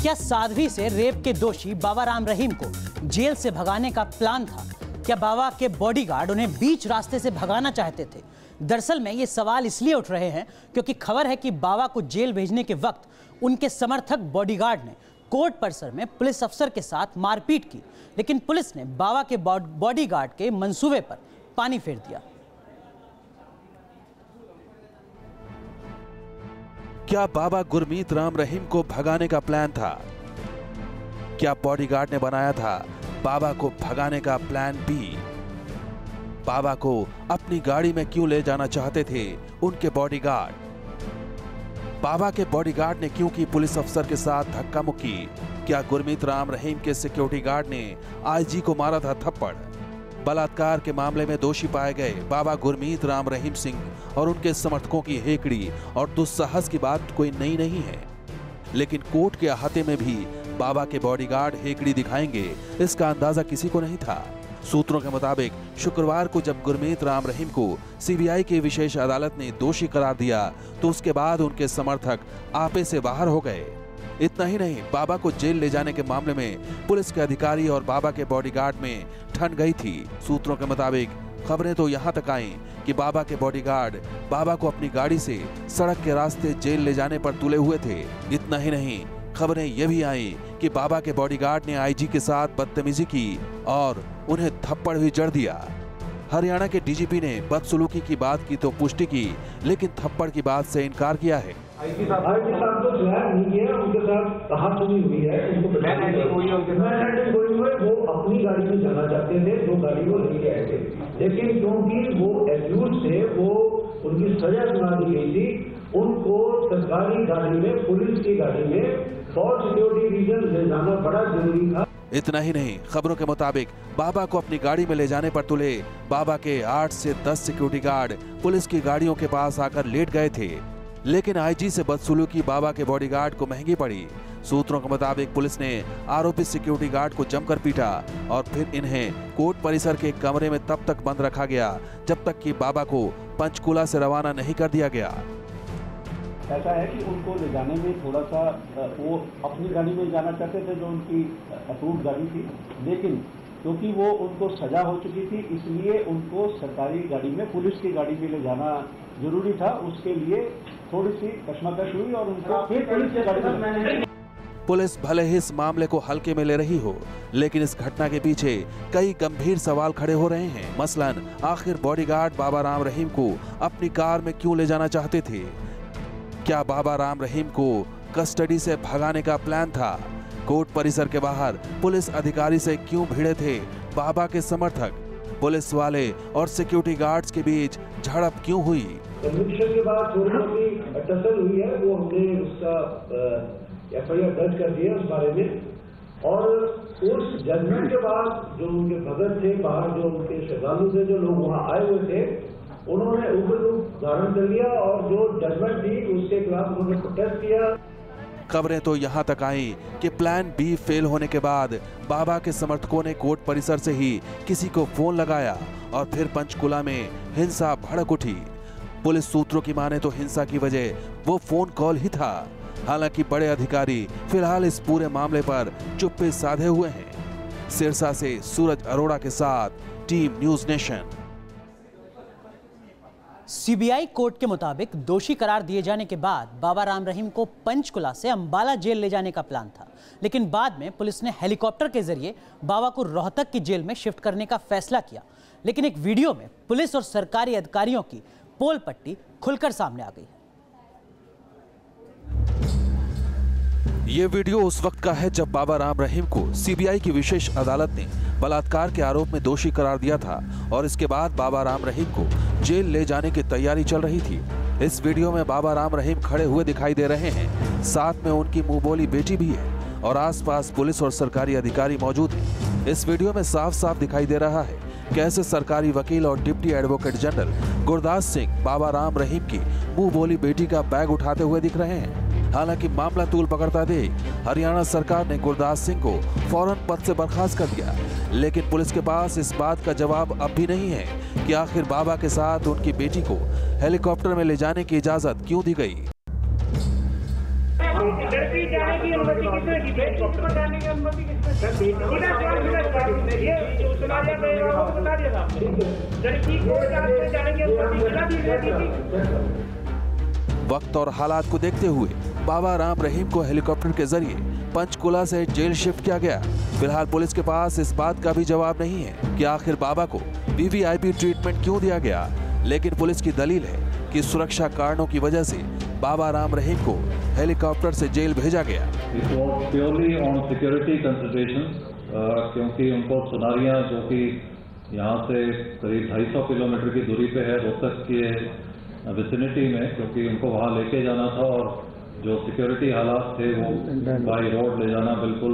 क्या साध्वी से रेप के दोषी बाबा राम रहीम को जेल से भगाने का प्लान था? क्या बाबा के बॉडीगार्ड उन्हें बीच रास्ते से भगाना चाहते थे? दरअसल में ये सवाल इसलिए उठ रहे हैं क्योंकि खबर है कि बाबा को जेल भेजने के वक्त उनके समर्थक बॉडीगार्ड ने कोर्ट परिसर में पुलिस अफसर के साथ मारपीट की, लेकिन पुलिस ने बाबा के बॉडीगार्ड के मंसूबे पर पानी फेर दिया। क्या बाबा गुरमीत राम रहीम को भगाने का प्लान था? क्या बॉडीगार्ड ने बनाया था बाबा को भगाने का प्लान बी? बाबा को अपनी गाड़ी में क्यों ले जाना चाहते थे उनके बॉडीगार्ड? बाबा के बॉडीगार्ड ने क्यों की पुलिस अफसर के साथ धक्का मुक्की? क्या गुरमीत राम रहीम के सिक्योरिटी गार्ड ने आईजी को मारा था थप्पड़? बलात्कार के मामले में दोषी पाए गए बाबा गुरमीत राम रहीम सिंह और उनके समर्थकों की हेकड़ी और दुस्साहस की बात कोई नई नहीं है, लेकिन कोर्ट के अहाते में भी बाबा के बॉडीगार्ड हेकड़ी दिखाएंगे, इसका अंदाजा किसी को नहीं था। सूत्रों के मुताबिक शुक्रवार को जब गुरमीत राम रहीम को सीबीआई की विशेष अदालत ने दोषी करार दिया तो उसके बाद उनके समर्थक आपे से बाहर हो गए। इतना ही नहीं, बाबा को जेल ले जाने के मामले में पुलिस के अधिकारी और बाबा के बॉडीगार्ड में ठन गई थी। सूत्रों के मुताबिक खबरें तो यहाँ तक आईं कि बाबा के बॉडीगार्ड बाबा को अपनी गाड़ी से सड़क के रास्ते जेल ले जाने पर तुले हुए थे। इतना ही नहीं, खबरें ये भी आईं कि बाबा के बॉडीगार्ड ने आईजी के साथ बदतमीजी की और उन्हें थप्पड़ भी जड़ दिया। हरियाणा के डीजीपी ने बदसलूकी की बात की तो पुष्टि की, लेकिन थप्पड़ की बात से इनकार किया है। आईजी साहब तो नहीं किया, उनके साथ कहासुनी हुई है, वो अपनी गाड़ी में जाना चाहते थे, जो गाड़ी वो लेके आए थे, लेकिन क्योंकि वो एक्यूज थे, वो उनकी सजा सुना दी गई थी, उनको सरकारी गाड़ी में, पुलिस की गाड़ी में फॉर सिक्योरिटी रीजन ले जाना बड़ा जरूरी था। इतना ही नहीं, खबरों के मुताबिक बाबा को अपनी गाड़ी में ले जाने पर तुले बाबा के 8 से 10 सिक्योरिटी गार्ड पुलिस की गाड़ियों के पास आकर लेट गए थे, लेकिन आईजी से बदसलूकी बाबा के बॉडीगार्ड को महंगी पड़ी। सूत्रों के मुताबिक पुलिस ने आरोपी सिक्योरिटी गार्ड को जमकर पीटा और फिर इन्हें कोर्ट परिसर के कमरे में तब तक बंद रखा गया जब तक कि बाबा को पंचकूला से रवाना नहीं कर दिया गया। ऐसा है कि उनको ले जाने में थोड़ा सा वो अपनी गाड़ी में जाना चाहते थे, जो उनकी अप्रूव्ड गाड़ी थी, लेकिन क्योंकि वो उनको सजा हो चुकी थी, इसलिए उनको सरकारी गाड़ी में, पुलिस की गाड़ी में ले जाना जरूरी था। उसके लिए थोड़ी सी कशमकश हुई और उनको फिर पुलिस की गाड़ी में। पुलिस भले ही इस मामले को हल्के में ले रही हो, लेकिन इस घटना के पीछे कई गंभीर सवाल खड़े हो रहे हैं। मसलन, आखिर बॉडीगार्ड बाबा राम रहीम को अपनी कार में क्यों ले जाना चाहते थे? क्या बाबा राम रहीम को कस्टडी से भगाने का प्लान था? कोर्ट परिसर के बाहर पुलिस अधिकारी से क्यों भिड़े थे बाबा के समर्थक? पुलिस वाले और सिक्योरिटी गार्ड्स के बीच झड़प क्यों हुई? कन्विक्शन के बाद जो भी टसल हुई है, वो हमने उसका एफआईआर दर्ज कर दिया उस बारे में, और उस जजमेंट के बाद जो उनके भगत थे बाहर, जो उनके श्रद्धालु थे, जो लोग वहाँ आए हुए थे, उन्होंने उग्र रूप धारण कर लिया और जो जजमेंट थी उसके खिलाफ उन्होंने प्रोटेस्ट किया। खबरें तो यहाँ तक आई कि प्लान बी फेल होने के बाद बाबा के समर्थकों ने कोर्ट परिसर से ही किसी को फोन लगाया और फिर पंचकुला में हिंसा भड़क उठी। पुलिस सूत्रों की माने तो हिंसा की वजह वो फोन कॉल ही था। हालांकि बड़े अधिकारी फिलहाल इस पूरे मामले पर चुप्पी साधे हुए हैं। सिरसा से सूरज अरोड़ा के साथ team news nation. CBI court के मुताबिक दोषी करार दिए जाने के बाद बाबा राम रहीम को पंचकुला से अंबाला जेल ले जाने का प्लान था, लेकिन बाद में पुलिस ने हेलीकॉप्टर के जरिए बाबा को रोहतक की जेल में शिफ्ट करने का फैसला किया। लेकिन एक वीडियो में पुलिस और सरकारी अधिकारियों की पोल पट्टी खुलकर सामने आ गई। ये वीडियो उस वक्त का है जब बाबा राम रहीम को सीबीआई की विशेष अदालत ने बलात्कार के आरोप में दोषी करार दिया था और इसके बाद बाबा राम रहीम को जेल ले जाने की तैयारी चल रही थी। इस वीडियो में बाबा राम रहीम खड़े हुए दिखाई दे रहे हैं, साथ में उनकी मुंह बोली बेटी भी है और आसपास पुलिस और सरकारी अधिकारी मौजूद हैं। इस वीडियो में साफ साफ दिखाई दे रहा है कैसे सरकारी वकील और deputy advocate general Gurdas Singh Baba Ram Rahim की मुंह बोली बेटी का बैग उठाते हुए दिख रहे हैं। हालांकि मामला तूल पकड़ता देख हरियाणा सरकार ने गुरदास सिंह को फौरन पद से बर्खास्त कर दिया, लेकिन पुलिस के पास इस बात का जवाब अब भी नहीं है कि आखिर बाबा के साथ उनकी बेटी को हेलीकॉप्टर में ले जाने की इजाजत क्यों दी गई। लड़की जाने की अनुमति किसने दी? बेटी जाने की अनुमति किसने? लड़की को जाने की अनुमति। वक्त और हालात को देखते हुए बाबा राम रहीम को हेलीकॉप्टर के जरिए पंचकुला से जेल शिफ्ट किया गया। फिलहाल पुलिस के पास इस बात का भी जवाब नहीं है कि आखिर बाबा को वीवीआईपी ट्रीटमेंट क्यों दिया गया, लेकिन पुलिस की दलील है कि सुरक्षा कारणों की वजह से बाबा राम रहीम को हेलीकॉप्टर से जेल भेजा गया। प्योरली ऑन सिक्योरिटी कंसिडरेशन, क्योंकि उनको सुनारियां जो कि यहाँ से करीब 250 किलोमीटर की दूरी पे है रोहतक के विसिनिटी में, क्योंकि उनको वहाँ लेके जाना था और जो सिक्योरिटी हालात थे वो बाई रोड ले जाना बिल्कुल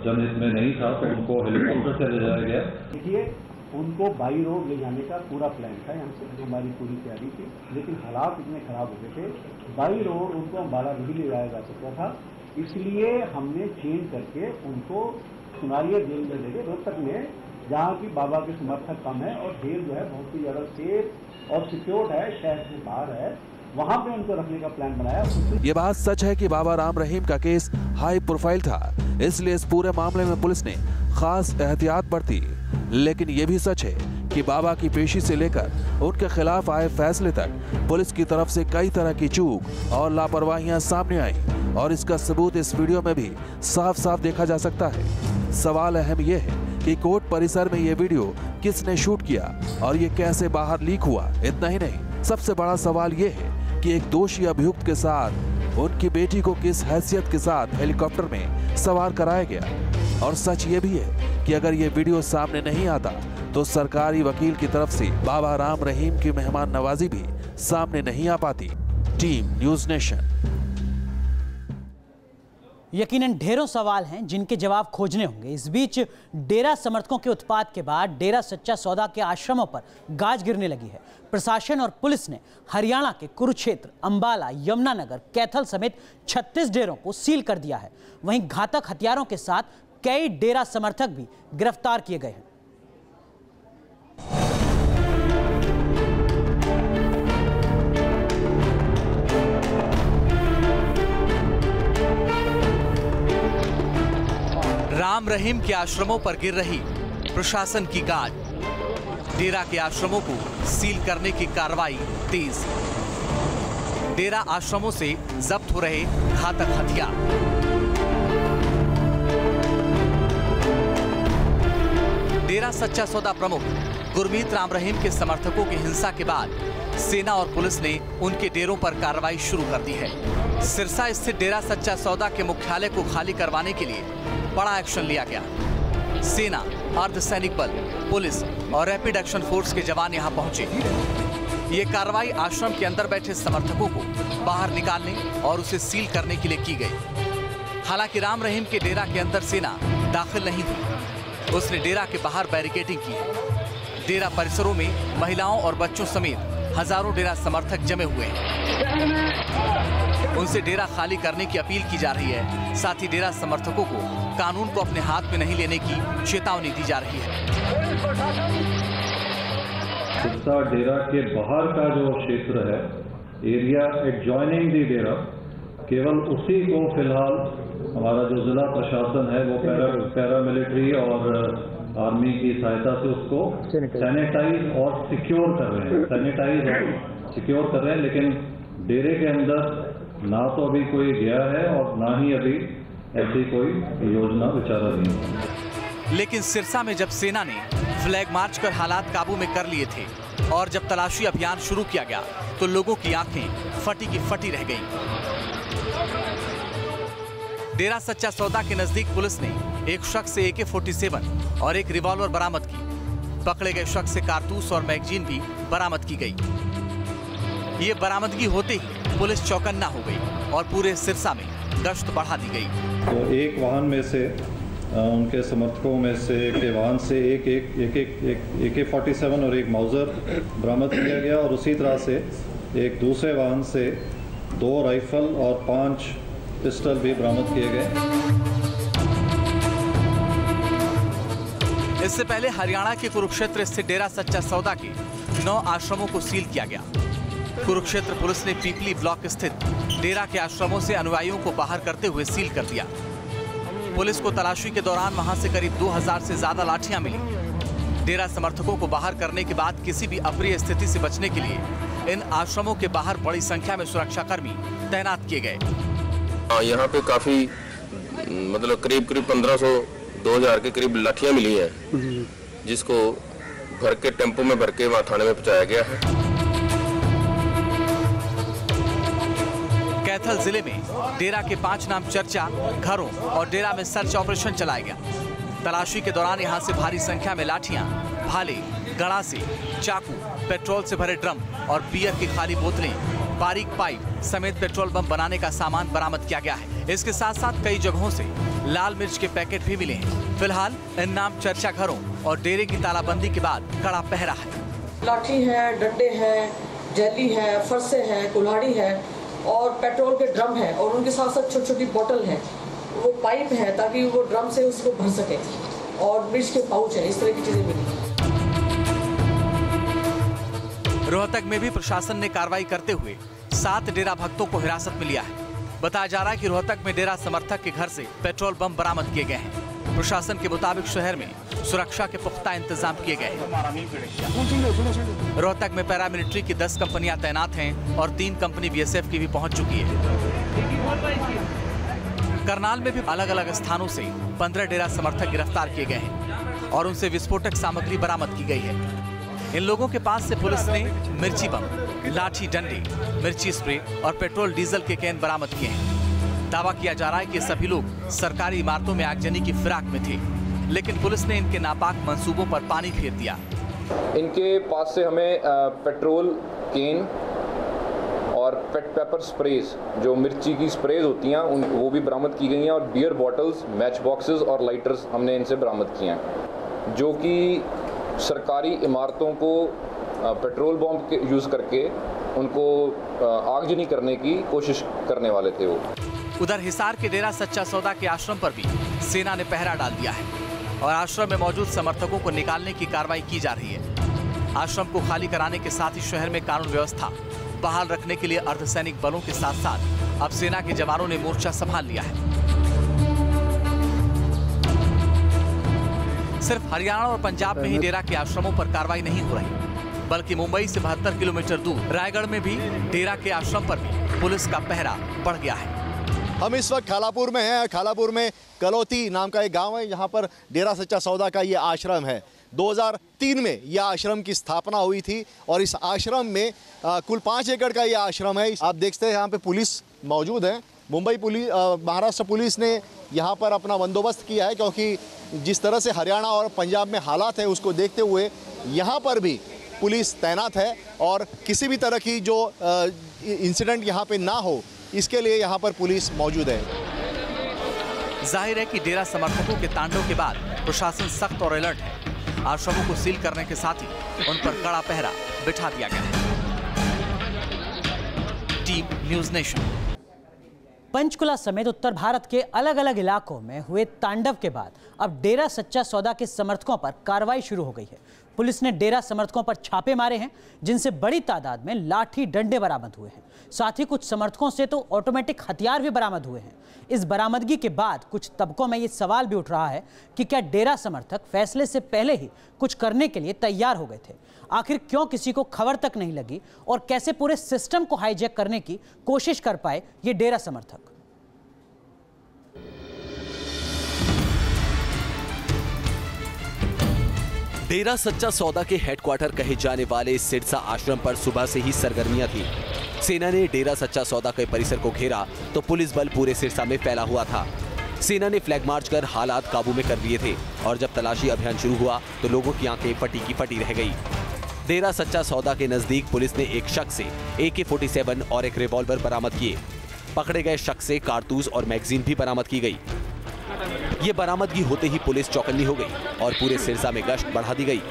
जनहित में नहीं था, तो उनको हेलीकॉप्टर से ले जाया गया। देखिए, उनको बाई रोड ले जाने का पूरा प्लान था, यहाँ से हमारी पूरी तैयारी थी, लेकिन हालात इतने खराब हो गए थे, बाई रोड उनको अम्बाला नहीं ले जाया जा सकता था, इसलिए हमने चेंज करके उनको सुनारिया जेल में ले गए रोहतक में, जहाँ की बाबा के समर्थक कम है और जेल जो है बहुत ही ज़्यादा सेफ और सिक्योर्ड है, शहर से बाहर है, वहां पे उनको रखने का प्लान बनाया। ये बात सच है कि बाबा राम रहीम का केस हाई प्रोफाइल था, इसलिए इस पूरे मामले में पुलिस ने खास एहतियात बरती, लेकिन ये भी सच है कि बाबा की पेशी से लेकर उनके खिलाफ आए फैसले तक पुलिस की तरफ से कई तरह की चूक और लापरवाहियां सामने आई, और इसका सबूत इस वीडियो में भी साफ साफ देखा जा सकता है। सवाल अहम यह है कि कोर्ट परिसर में ये वीडियो किसने शूट किया और ये कैसे बाहर लीक हुआ। इतना ही नहीं, सबसे बड़ा सवाल ये है कि एक दोषी अभियुक्त के साथ उनकी बेटी को किस हैसियत के साथ हेलीकॉप्टर में सवार कराया गया। और सच ये भी है कि अगर ये वीडियो सामने नहीं आता तो सरकारी वकील की तरफ से बाबा राम रहीम की मेहमान नवाजी भी सामने नहीं आ पाती। Team news nation. यकीनन ढेरों सवाल हैं जिनके जवाब खोजने होंगे। इस बीच डेरा समर्थकों के उत्पात के बाद डेरा सच्चा सौदा के आश्रमों पर गाज गिरने लगी है। प्रशासन और पुलिस ने हरियाणा के कुरुक्षेत्र, अंबाला, यमुनानगर, कैथल समेत 36 डेरों को सील कर दिया है। वहीं घातक हथियारों के साथ कई डेरा समर्थक भी गिरफ्तार किए गए हैं। राम रहीम के आश्रमों पर गिर रही प्रशासन की गाज। डेरा के आश्रमों को सील करने की कार्रवाई तेज। डेरा आश्रमों से जब्त हो रहे घातक हथियार। डेरा सच्चा सौदा प्रमुख गुरमीत राम रहीम के समर्थकों की हिंसा के बाद सेना और पुलिस ने उनके डेरों पर कार्रवाई शुरू कर दी है। सिरसा स्थित डेरा सच्चा सौदा के मुख्यालय को खाली करवाने के लिए बड़ा एक्शन लिया गया। सेना, अर्धसैनिक बल, पुलिस और रैपिड एक्शन फोर्स के जवान यहां पहुंचे। ये कार्रवाई आश्रम के अंदर बैठे समर्थकों को बाहर निकालने और उसे सील करने के लिए की गई। हालांकि राम रहीम के डेरा के अंदर सेना दाखिल नहीं हुई, उसने डेरा के बाहर बैरिकेडिंग की है। डेरा परिसरों में महिलाओं और बच्चों समेत हजारों डेरा समर्थक जमे हुए हैं। उनसे डेरा खाली करने की अपील की जा रही है। साथ ही डेरा समर्थकों को कानून को अपने हाथ में नहीं लेने की चेतावनी दी जा रही है। सिरसा डेरा के बाहर का जो क्षेत्र है, एरिया एडजॉइनिंग दी डेरा, केवल उसी को फिलहाल हमारा जो जिला प्रशासन है वो पैरामिलिट्री और आर्मी की सहायता से उसको सैनिटाइज और सिक्योर कर रहे हैं। सैनिटाइज और सिक्योर कर रहे हैं, लेकिन डेरे के अंदर ना तो अभी कोई गया है और ना ही अभी ऐसी कोई योजना विचारा नहीं है। लेकिन सिरसा में जब सेना ने फ्लैग मार्च कर हालात काबू में कर लिए थे और जब तलाशी अभियान शुरू किया गया तो लोगों की आंखें फटी की फटी रह गईं। डेरा सच्चा सौदा के नजदीक पुलिस ने एक शख्स से AK-47 और एक रिवॉल्वर बरामद की। पकड़े गए शख्स से कारतूस और मैगजीन भी बरामद की गई। ये बरामदगी होते ही पुलिस चौकन्ना हो गई और पूरे सिरसा में गश्त बढ़ा दी गई। तो एक वाहन में से उनके समर्थकों में से के वाहन से एक AK-47 और एक माउजर बरामद किया गया और उसी तरह से एक दूसरे वाहन से 2 राइफल और 5 पिस्टल भी बरामद किए गए। इससे पहले हरियाणा के कुरुक्षेत्र स्थित डेरा सच्चा सौदा के 9 आश्रमों को सील किया गया। कुरुक्षेत्र पुलिस ने पीपली ब्लॉक स्थित डेरा के आश्रमों से अनुयायियों को बाहर करते हुए सील कर दिया। पुलिस को तलाशी के दौरान वहां से करीब 2000 से ज्यादा लाठियां मिली। डेरा समर्थकों को बाहर करने के बाद किसी भी अप्रिय स्थिति से बचने के लिए इन आश्रमों के बाहर बड़ी संख्या में सुरक्षाकर्मी तैनात किए गए। यहाँ पे काफी मतलब करीब 1500-2000 के करीब लाठियां मिली हैं, जिसको भर के टेम्पो में भर के वहाँ थाने में पहुंचाया गया है। कैथल जिले में डेरा के 5 नाम चर्चा घरों और डेरा में सर्च ऑपरेशन चलाया गया। तलाशी के दौरान यहां से भारी संख्या में लाठियां, भाले, गड़ासे, चाकू, पेट्रोल से भरे ड्रम और बियर की खाली बोतलें, बारीक पाइप समेत पेट्रोल बम बनाने का सामान बरामद किया गया है। इसके साथ साथ कई जगहों से लाल मिर्च के पैकेट भी मिले हैं। फिलहाल इन नाम चर्चा घरों और डेरे की तालाबंदी के बाद कड़ा पहरा है। लाठी है, डंडे हैं, जैली है, फरसे हैं, कुल्हाड़ी है और पेट्रोल के ड्रम है और उनके साथ साथ छोटी छोटी बोतल है, वो पाइप है ताकि वो ड्रम से उसको भर सके और मिर्च के पाउच है। इस तरह की चीजें मिली। रोहतक में भी प्रशासन ने कार्रवाई करते हुए 7 डेरा भक्तों को हिरासत में लिया है। बताया जा रहा है कि रोहतक में डेरा समर्थक के घर से पेट्रोल बम बरामद किए गए हैं। प्रशासन के मुताबिक शहर में सुरक्षा के पुख्ता इंतजाम किए गए हैं। रोहतक में पैरामिलिट्री की 10 कंपनियां तैनात हैं और 3 कंपनी बीएसएफ की भी पहुंच चुकी है। करनाल में भी अलग अलग स्थानों से 15 डेरा समर्थक गिरफ्तार किए गए हैं और उनसे विस्फोटक सामग्री बरामद की गई है। इन लोगों के पास से पुलिस ने मिर्ची बम, लाठी डंडे, मिर्ची स्प्रे और पेट्रोल डीजल के कैन बरामद किए हैं। दावा किया जा रहा है कि सभी लोग सरकारी इमारतों में आगजनी की फिराक में थे, लेकिन पुलिस ने इनके नापाक मंसूबों पर पानी फेर दिया। इनके पास से हमें पेट्रोल कैन और पेट पेपर स्प्रेज, जो मिर्ची की स्प्रेज होती हैं, वो भी बरामद की गई हैं और बियर बॉटल्स, मैच बॉक्सेस और लाइटर्स हमने इनसे बरामद किए हैं, जो कि सरकारी इमारतों को पेट्रोल बम यूज़ करके उनको आगजनी करने की कोशिश करने वाले थे वो। उधर हिसार के डेरा सच्चा सौदा के आश्रम पर भी सेना ने पहरा डाल दिया है और आश्रम में मौजूद समर्थकों को निकालने की कार्रवाई की जा रही है। आश्रम को खाली कराने के साथ ही शहर में कानून व्यवस्था बहाल रखने के लिए अर्धसैनिक बलों के साथ साथ अब सेना के जवानों ने मोर्चा संभाल लिया है। सिर्फ हरियाणा और पंजाब में ही डेरा के आश्रमों पर कार्रवाई नहीं हो रही, बल्कि मुंबई से 72 किलोमीटर दूर रायगढ़ में भी डेरा के आश्रम पर भी पुलिस का पहरा बढ़ गया है। हम इस वक्त खालापुर में हैं। खालापुर में कलौती नाम का एक गांव है, यहाँ पर डेरा सच्चा सौदा का ये आश्रम है। 2003 में यह आश्रम की स्थापना हुई थी और इस आश्रम में कुल 5 एकड़ का ये आश्रम है। आप देखते हैं यहाँ पे पुलिस मौजूद है। मुंबई पुलिस, महाराष्ट्र पुलिस ने यहाँ पर अपना बंदोबस्त किया है, क्योंकि जिस तरह से हरियाणा और पंजाब में हालात है उसको देखते हुए यहाँ पर भी पुलिस तैनात है और किसी भी तरह की जो इंसिडेंट यहाँ पे ना हो, इसके लिए यहाँ पर पुलिस मौजूद है। जाहिर है कि डेरा समर्थकों के तांडव के बाद प्रशासन सख्त और अलर्ट है। आश्रमों को सील करने के साथ ही उन पर कड़ा पहरा बिठा दिया गया है। Team news nation. पंचकुला समेत उत्तर भारत के अलग अलग इलाकों में हुए तांडव के बाद अब डेरा सच्चा सौदा के समर्थकों पर कार्रवाई शुरू हो गई है। पुलिस ने डेरा समर्थकों पर छापे मारे हैं, जिनसे बड़ी तादाद में लाठी डंडे बरामद हुए हैं। साथ ही कुछ समर्थकों से तो ऑटोमेटिक हथियार भी बरामद हुए हैं। इस बरामदगी के बाद कुछ तबकों में ये सवाल भी उठ रहा है कि क्या डेरा समर्थक फैसले से पहले ही कुछ करने के लिए तैयार हो गए थे? आखिर क्यों किसी को खबर तक नहीं लगी और कैसे पूरे सिस्टम को हाईजैक करने की कोशिश कर पाए ये डेरा समर्थक? डेरा सच्चा सौदा के हेडक्वार्टर कहे जाने वाले सिरसा आश्रम पर सुबह से ही सरगर्मियां थी। सेना ने डेरा सच्चा सौदा के परिसर को घेरा तो पुलिस बल पूरे सिरसा में फैला हुआ था। सेना ने फ्लैग मार्च कर हालात काबू में कर लिए थे और जब तलाशी अभियान शुरू हुआ तो लोगों की आंखें फटी की फटी रह गई। डेरा सच्चा सौदा के नजदीक पुलिस ने एक शख्स से AK-47 और एक रिवॉल्वर बरामद किए। पकड़े गए शख्स से कारतूस और मैगजीन भी बरामद की गई। ये बरामदगी होते ही पुलिस चौकन्नी हो गई और पूरे सिरसा में गश्त बढ़ा दी गई।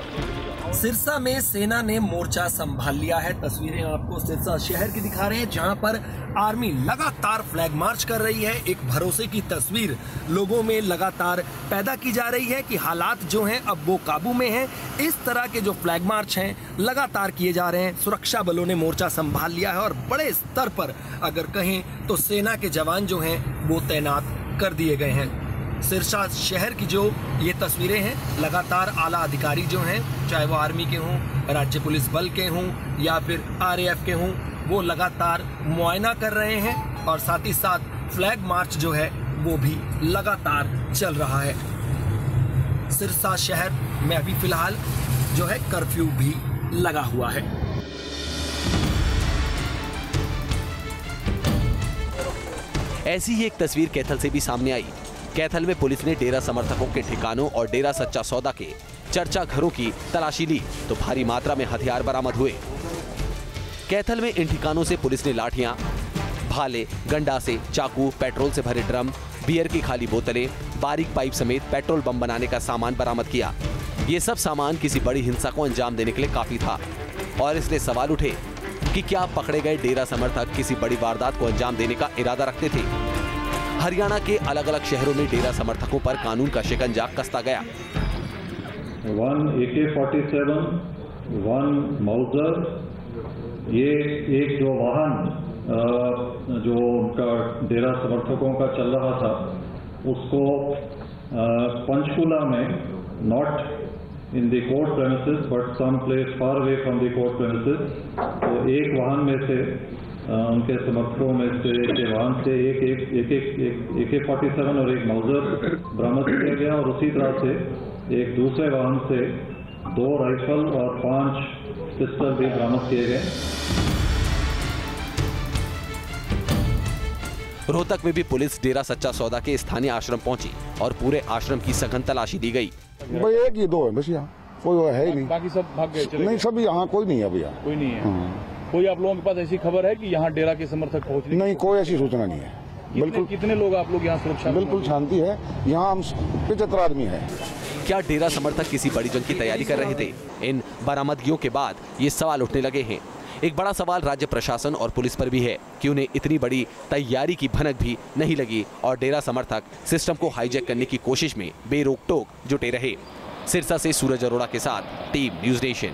सिरसा में सेना ने मोर्चा संभाल लिया है। तस्वीरें आपको सिरसा शहर की दिखा रहे हैं, जहां पर आर्मी लगातार फ्लैग मार्च कर रही है। एक भरोसे की तस्वीर लोगों में लगातार पैदा की जा रही है कि हालात जो हैं अब वो काबू में हैं। इस तरह के जो फ्लैग मार्च हैं लगातार किए जा रहे हैं। सुरक्षा बलों ने मोर्चा संभाल लिया है और बड़े स्तर पर अगर कहें तो सेना के जवान जो हैं वो तैनात कर दिए गए हैं। सिरसा शहर की जो ये तस्वीरें हैं, लगातार आला अधिकारी जो हैं, चाहे वो आर्मी के हों, राज्य पुलिस बल के हों या फिर आरएएफ के हों, वो लगातार मुआयना कर रहे हैं और साथ ही साथ फ्लैग मार्च जो है वो भी लगातार चल रहा है। सिरसा शहर में अभी फिलहाल जो है कर्फ्यू भी लगा हुआ है। ऐसी ही एक तस्वीर कैथल से भी सामने आई। कैथल में पुलिस ने डेरा समर्थकों के ठिकानों और डेरा सच्चा सौदा के चर्चा घरों की तलाशी ली तो भारी मात्रा में हथियार बरामद हुए। कैथल में इन ठिकानों से पुलिस ने लाठियां, भाले, गंडासे, चाकू, पेट्रोल से भरे ड्रम, बियर की खाली बोतलें, बारीक पाइप समेत पेट्रोल बम बनाने का सामान बरामद किया। ये सब सामान किसी बड़ी हिंसा को अंजाम देने के लिए काफी था और इसलिए सवाल उठे कि क्या पकड़े गए डेरा समर्थक किसी बड़ी वारदात को अंजाम देने का इरादा रखते थे। हरियाणा के अलग अलग शहरों में डेरा समर्थकों पर कानून का शिकंजा कसता गया। 1 AK-47, 1 माउजर, ये एक जो वाहन जो उनका डेरा समर्थकों का चल रहा था उसको पंचकूला में, not in the court premises but some place far away from the court premises, तो एक वाहन में से उनके समर्थकों में से के वाहन से एक AK-47 और एक माउजर बरामद किया गया और उसी तरह से एक दूसरे वाहन से 2 राइफल और 5 पिस्टल भी बरामद किए गए। रोहतक में भी पुलिस डेरा सच्चा सौदा के स्थानीय आश्रम पहुंची और पूरे आश्रम की सघन तलाशी दी गई। भाई एक ही 2 है बस, यहाँ कोई है ही नहीं। बाकी सब भाग गए? नहीं, सब यहाँ कोई नहीं है भैया, कोई नहीं है। कोई आप लोगों के पास ऐसी खबर है कि यहाँ डेरा के समर्थक पहुँच? नहीं, कोई ऐसी सूचना नहीं है। बिल्कुल। कितने लोग आप लोग यहाँ सुरक्षा? बिल्कुल शांति है यहाँ, हम 75 आदमी है। क्या डेरा समर्थक किसी बड़ी जंग की तैयारी कर रहे थे? इन बरामदगियों के बाद ये सवाल उठने लगे हैं। एक बड़ा सवाल राज्य प्रशासन और पुलिस पर भी है कि उन्हें इतनी बड़ी तैयारी की भनक भी नहीं लगी और डेरा समर्थक सिस्टम को हाईजैक करने की कोशिश में बेरोक टोक जुटे रहे। सिरसा से सूरज अरोड़ा के साथ टीम न्यूज़ नेशन।